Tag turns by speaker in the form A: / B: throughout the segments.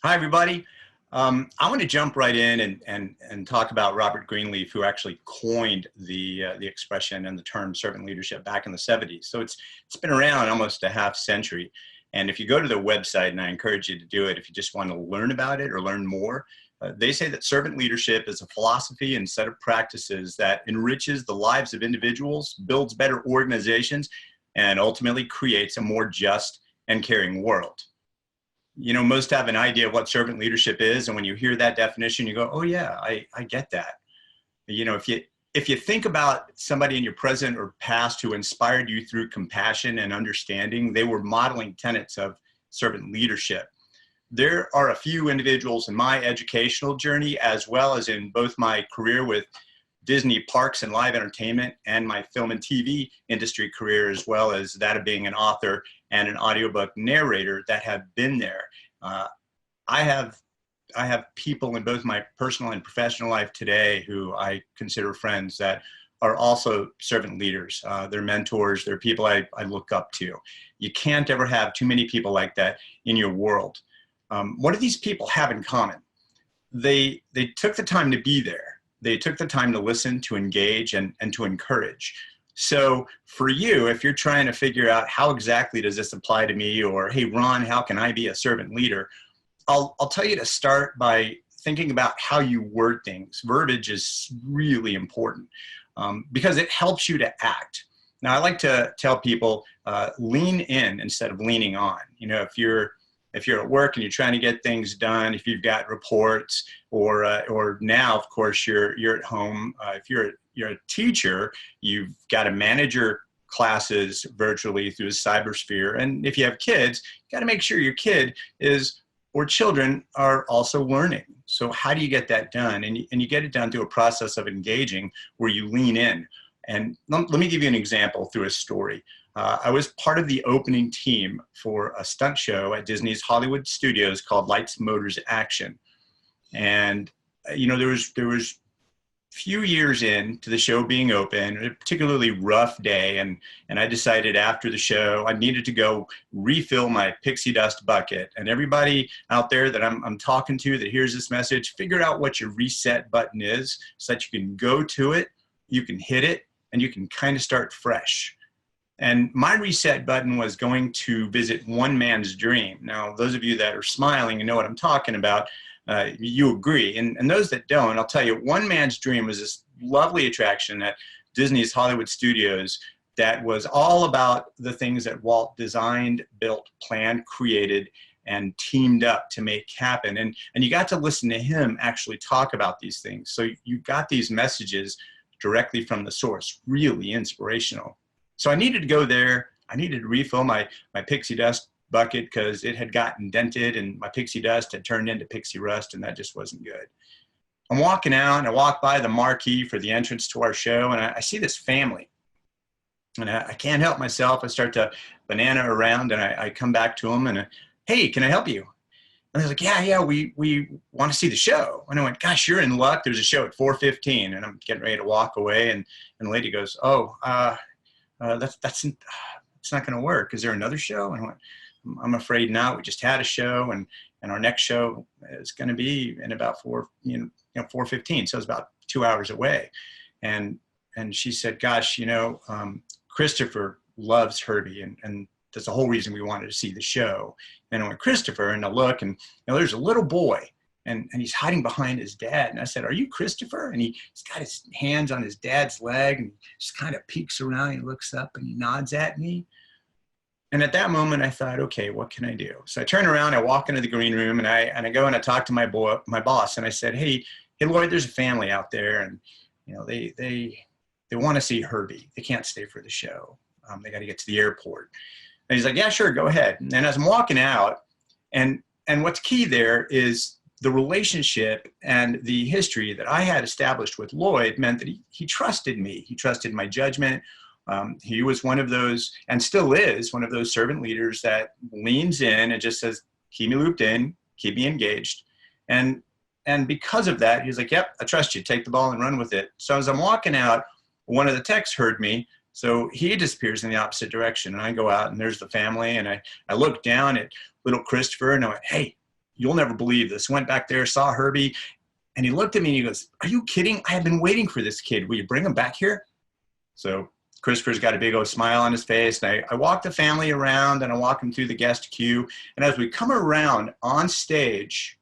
A: Hi, everybody. I want to jump right in and talk about Robert Greenleaf, who actually coined the expression and the term servant leadership back in the 70s. So it's been around almost a half century. And if you go to their website, and I encourage you to do it if you just want to learn about it or learn more, they say that servant leadership is a philosophy and set of practices that enriches the lives of individuals, builds better organizations, and ultimately creates a more just and caring world. You know, most have an idea of what servant leadership is, and when you hear that definition you go, oh yeah, I get that. You know, if you think about somebody in your present or past who inspired you through compassion and understanding, they were modeling tenets of servant leadership. There are a few individuals in my educational journey, as well as in both my career with Disney parks and live entertainment and my film and TV industry career, as well as that of being an author and an audiobook narrator, that have been there. I have people in both my personal and professional life today who I consider friends that are also servant leaders. They're mentors. They're people I look up to. You can't ever have too many people like that in your world. What do these people have in common? They took the time to be there. They took the time to listen, to engage, and to encourage. So for you, if you're trying to figure out how exactly does this apply to me, or hey, Ron, how can I be a servant leader? I'll tell you to start by thinking about how you word things. Verbiage is really important because it helps you to act. Now, I like to tell people, lean in instead of leaning on. You know, if you're at work and you're trying to get things done, if you've got reports, or now, of course, you're at home. If you're a teacher, you've got to manage your classes virtually through the cybersphere. And if you have kids, you got to make sure your kid or children are also learning. So how do you get that done? And you get it done through a process of engaging where you lean in. And let me give you an example through a story. I was part of the opening team for a stunt show at Disney's Hollywood Studios called Lights, Motors, Action. And, you know, there was few years into the show being open, a particularly rough day, and I decided after the show I needed to go refill my pixie dust bucket. And everybody out there that I'm talking to that hears this message, figure out what your reset button is so that you can go to it, you can hit it, and you can kind of start fresh. And my reset button was going to visit one man's dream. Now, those of you that are smiling and know what I'm talking about, you agree. And those that don't, I'll tell you, one man's dream was this lovely attraction at Disney's Hollywood Studios that was all about the things that Walt designed, built, planned, created, and teamed up to make happen. And you got to listen to him actually talk about these things. So you got these messages directly from the source, really inspirational. So I needed to go there. I needed to refill my pixie dust bucket because it had gotten dented and my pixie dust had turned into pixie rust, and that just wasn't good. I'm walking out and I walk by the marquee for the entrance to our show, and I see this family. And I can't help myself. I start to banana around, and I come back to them and, hey, can I help you? And they're like, yeah, we want to see the show. And I went, gosh, you're in luck. There's a show at 4:15, and I'm getting ready to walk away. And the lady goes, oh, that's not going to work. Is there another show? And I went, I'm afraid not. We just had a show, and our next show is going to be in about 4:15. So it's about 2 hours away. And she said, gosh, Christopher loves Herbie, and that's the whole reason we wanted to see the show. And I went, Christopher, and I look, and there's a little boy, and he's hiding behind his dad. And I said, are you Christopher? And he's got his hands on his dad's leg, and he just kind of peeks around, he looks up, and he nods at me. And at that moment, I thought, okay, what can I do? So I turn around, I walk into the green room, and I go and I talk to my boss, and I said, hey, Lloyd, there's a family out there, and they want to see Herbie. They can't stay for the show. They got to get to the airport. And he's like, yeah, sure, go ahead. And as I'm walking out, and what's key there is the relationship and the history that I had established with Lloyd meant that he trusted me. He trusted my judgment. He was one of those, and still is, one of those servant leaders that leans in and just says, keep me looped in, keep me engaged. And because of that, he's like, yep, I trust you. Take the ball and run with it. So as I'm walking out, one of the techs heard me. So he disappears in the opposite direction. And I go out, and there's the family. And I look down at little Christopher, and I went, hey, you'll never believe this. Went back there, saw Herbie, and he looked at me and he goes, "Are you kidding? I have been waiting for this kid. Will you bring him back here?" So Christopher's got a big old smile on his face. And I walk the family around and I walk them through the guest queue. And as we come around on stage,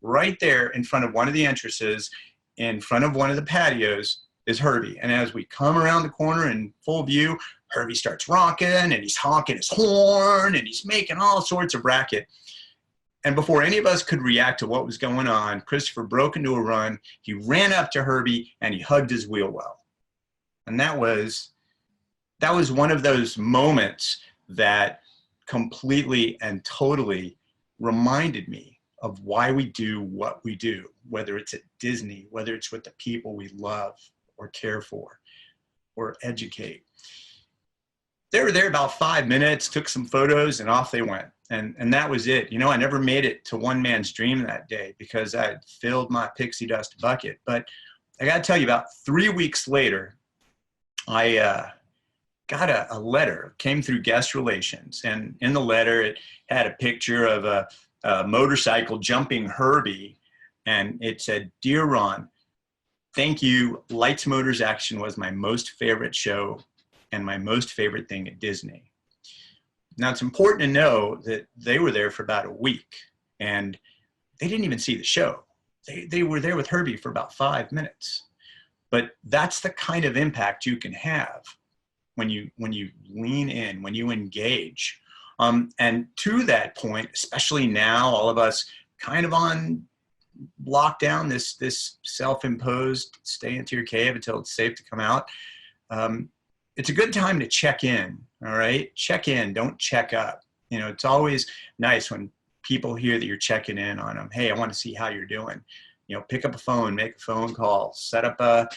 A: right there in front of one of the entrances, in front of one of the patios, is Herbie. And as we come around the corner in full view, Herbie starts rocking and he's honking his horn and he's making all sorts of racket. And before any of us could react to what was going on, Christopher broke into a run. He ran up to Herbie and he hugged his wheel well. And that was one of those moments that completely and totally reminded me of why we do what we do, whether it's at Disney, whether it's with the people we love or care for or educate. They were there about 5 minutes, took some photos, and off they went. And that was it. You know, I never made it to one man's dream that day because I had filled my pixie dust bucket. But I got to tell you, about 3 weeks later, I got a letter, came through guest relations. And in the letter, it had a picture of a motorcycle jumping Herbie, and it said, "Dear Ron, thank you. Lights, Motors, Action was my most favorite show and my most favorite thing at Disney." Now, it's important to know that they were there for about a week, and they didn't even see the show. They were there with Herbie for about 5 minutes. But that's the kind of impact you can have when you lean in, when you engage. And to that point, especially now, all of us kind of on lockdown, this self-imposed stay into your cave until it's safe to come out. It's a good time to check in, all right? Check in, don't check up. You know, it's always nice when people hear that you're checking in on them. Hey, I want to see how you're doing. You know, pick up a phone, make a phone call, set up a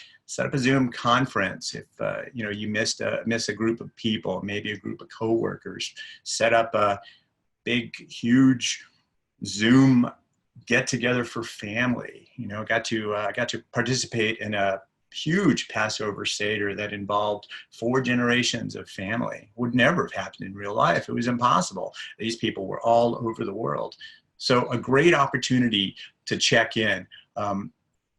A: Zoom conference. If you know, you miss a group of people, maybe a group of coworkers, set up a big, huge Zoom get together for family. You know, got to participate in a huge Passover Seder that involved 4 generations of family. Would never have happened in real life. It was impossible. These people were all over the world. So a great opportunity to check in.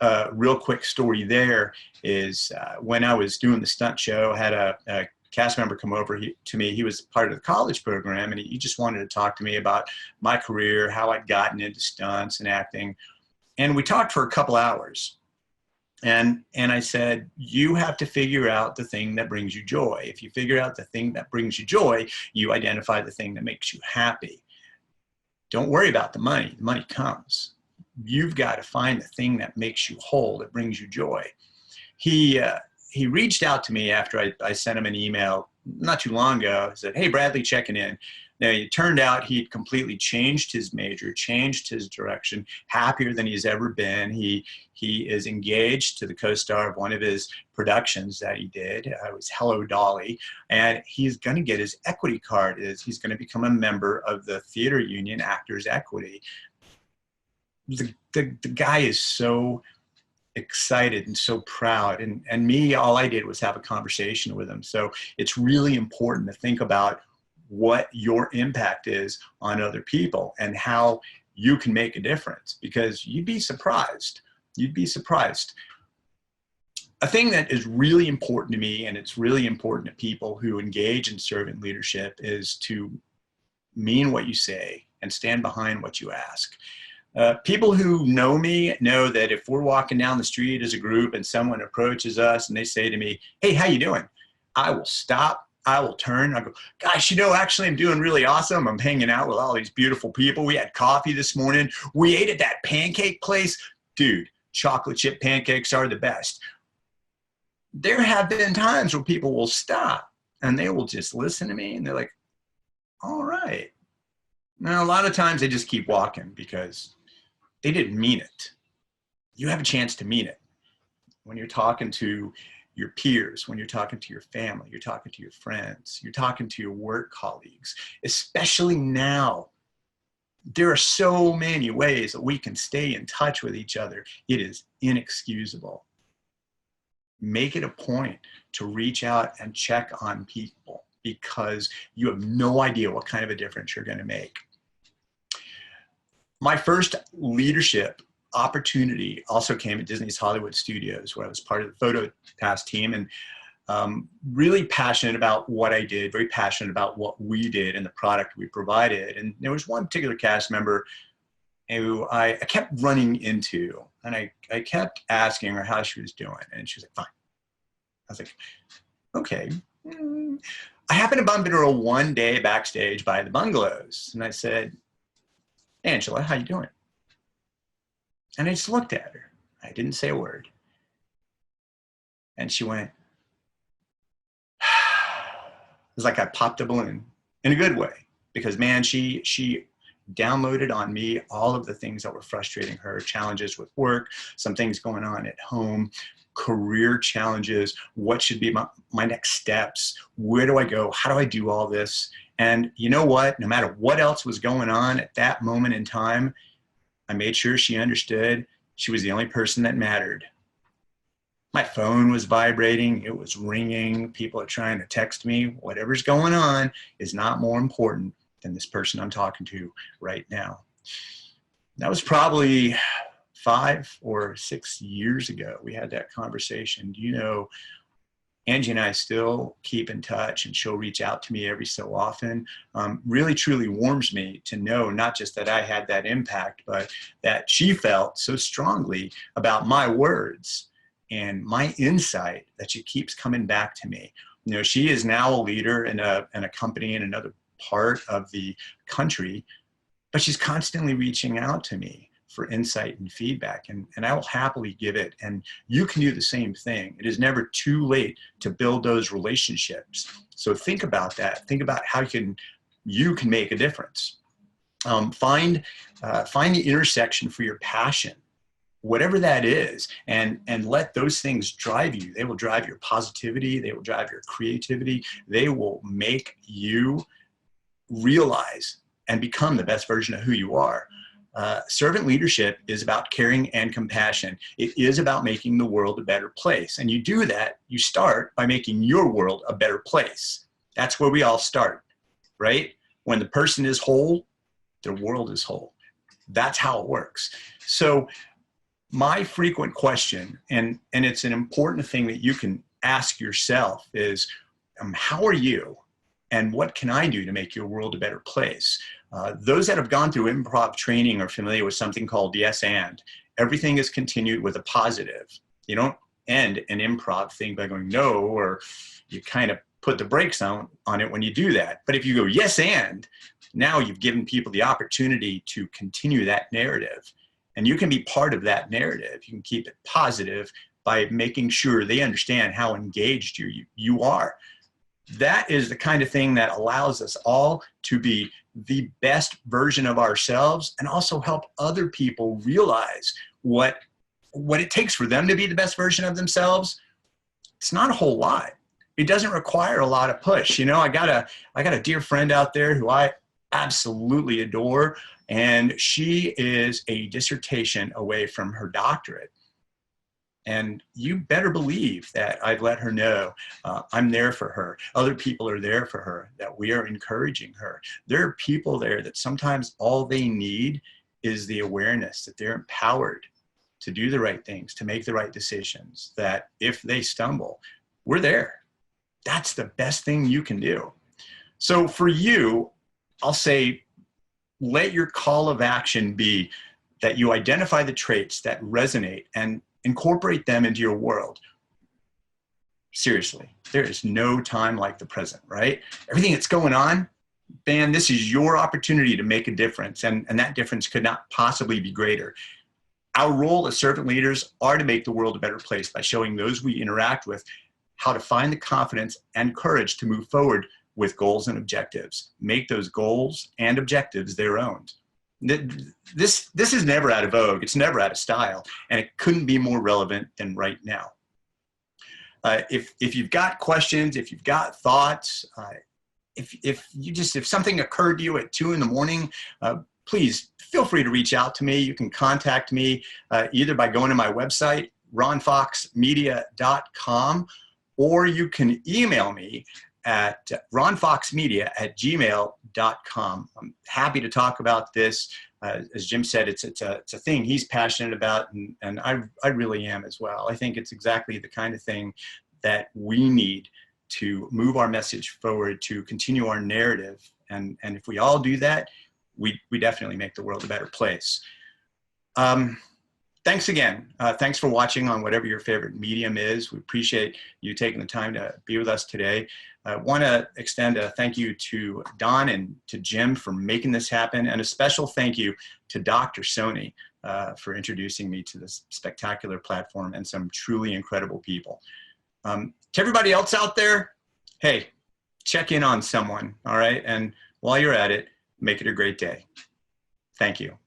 A: A real quick story there is when I was doing the stunt show, I had a cast member come over to me. He was part of the college program, and he just wanted to talk to me about my career, how I'd gotten into stunts and acting. And we talked for a couple hours. And I said, you have to figure out the thing that brings you joy. If you figure out the thing that brings you joy, you identify the thing that makes you happy. Don't worry about the money. The money comes. You've got to find the thing that makes you whole, that brings you joy. He reached out to me after I sent him an email not too long ago. He said, "Hey, Bradley, checking in." Now, it turned out he'd completely changed his major, changed his direction, happier than he's ever been. He is engaged to the co-star of one of his productions that he did. It was Hello, Dolly. And he's going to get his equity card. He's going to become a member of the Theater Union Actors Equity. The guy is so excited and so proud, and me, all I did was have a conversation with him. So it's really important to think about what your impact is on other people and how you can make a difference, because you'd be surprised. You'd be surprised. A thing that is really important to me, and it's really important to people who engage in servant leadership, is to mean what you say and stand behind what you ask. People who know me know that if we're walking down the street as a group and someone approaches us and they say to me, "Hey, how you doing?" I will stop. I will turn. I go, "Gosh, you know, actually I'm doing really awesome. I'm hanging out with all these beautiful people. We had coffee this morning. We ate at that pancake place. Dude, chocolate chip pancakes are the best." There have been times where people will stop and they will just listen to me and they're like, "All right." Now, a lot of times they just keep walking because they didn't mean it. You have a chance to mean it. When you're talking to your peers, when you're talking to your family, you're talking to your friends, you're talking to your work colleagues, especially now. There are so many ways that we can stay in touch with each other. It is inexcusable. Make it a point to reach out and check on people, because you have no idea what kind of a difference you're going to make. My first leadership opportunity also came at Disney's Hollywood Studios, where I was part of the photo pass team, and really passionate about what I did, very passionate about what we did and the product we provided. And there was one particular cast member who I kept running into, and I kept asking her how she was doing, and she was like, fine. I was like, okay. I happened to bump into her one day backstage by the bungalows, and I said, Angela, how you doing? And I just looked at her. I didn't say a word. And she went, it was like I popped a balloon in a good way, because man, she downloaded on me all of the things that were frustrating her, challenges with work, some things going on at home, career challenges, what should be my next steps, where do I go, how do I do all this? And you know what, no matter what else was going on at that moment in time, I made sure she understood she was the only person that mattered. My phone was vibrating, it was ringing, people are trying to text me. Whatever's going on is not more important than this person I'm talking to right now. That was probably 5 or 6 years ago. We had that conversation. You know, Angie and I still keep in touch, and she'll reach out to me every so often. Really, truly warms me to know not just that I had that impact, but that she felt so strongly about my words and my insight that she keeps coming back to me. You know, she is now a leader in a company in another part of the country, but she's constantly reaching out to me for insight and feedback, and I will happily give it. And you can do the same thing. It is never too late to build those relationships. So think about that. Think about how you can make a difference. Find the intersection for your passion, whatever that is, and let those things drive you. They will drive your positivity. They will drive your creativity. They will make you realize and become the best version of who you are. Servant leadership is about caring and compassion. It is about making the world a better place. And you do that, you start by making your world a better place. That's where we all start, right? When the person is whole, their world is whole. That's how it works. So my frequent question, and it's an important thing that you can ask yourself, is how are you? And what can I do to make your world a better place? Those that have gone through improv training are familiar with something called yes and. Everything is continued with a positive. You don't end an improv thing by going no, or you kind of put the brakes on it when you do that. But if you go yes and, now you've given people the opportunity to continue that narrative. And you can be part of that narrative. You can keep it positive by making sure they understand how engaged you are. That is the kind of thing that allows us all to be the best version of ourselves, and also help other people realize what it takes for them to be the best version of themselves. It's not a whole lot. It doesn't require a lot of push. You know, I got a dear friend out there who I absolutely adore, and she is a dissertation away from her doctorate. And you better believe that I'd let her know I'm there for her. Other people are there for her, that we are encouraging her. There are people there that sometimes all they need is the awareness that they're empowered to do the right things, to make the right decisions, that if they stumble, we're there. That's the best thing you can do. So for you, I'll say, let your call of action be that you identify the traits that resonate and incorporate them into your world. Seriously, there is no time like the present, right? Everything that's going on, man, this is your opportunity to make a difference, and that difference could not possibly be greater. Our role as servant leaders are to make the world a better place by showing those we interact with how to find the confidence and courage to move forward with goals and objectives. Make those goals and objectives their own. This is never out of vogue. It's never out of style, and it couldn't be more relevant than right now. If you've got questions, if you've got thoughts, if something occurred to you at 2 in the morning, please feel free to reach out to me. You can contact me either by going to my website, ronfoxmedia.com, or you can email me at ronfoxmedia@gmail.com. I'm happy to talk about this. as Jim said, it's a thing he's passionate about, and I really am as well. I think it's exactly the kind of thing that we need to move our message forward, to continue our narrative. And if we all do that, we definitely make the world a better place. Thanks again. Thanks for watching on whatever your favorite medium is. We appreciate you taking the time to be with us today. I want to extend a thank you to Don and to Jim for making this happen, and a special thank you to Dr. Sony for introducing me to this spectacular platform and some truly incredible people. To everybody else out there, hey, check in on someone, all right? And while you're at it, make it a great day. Thank you.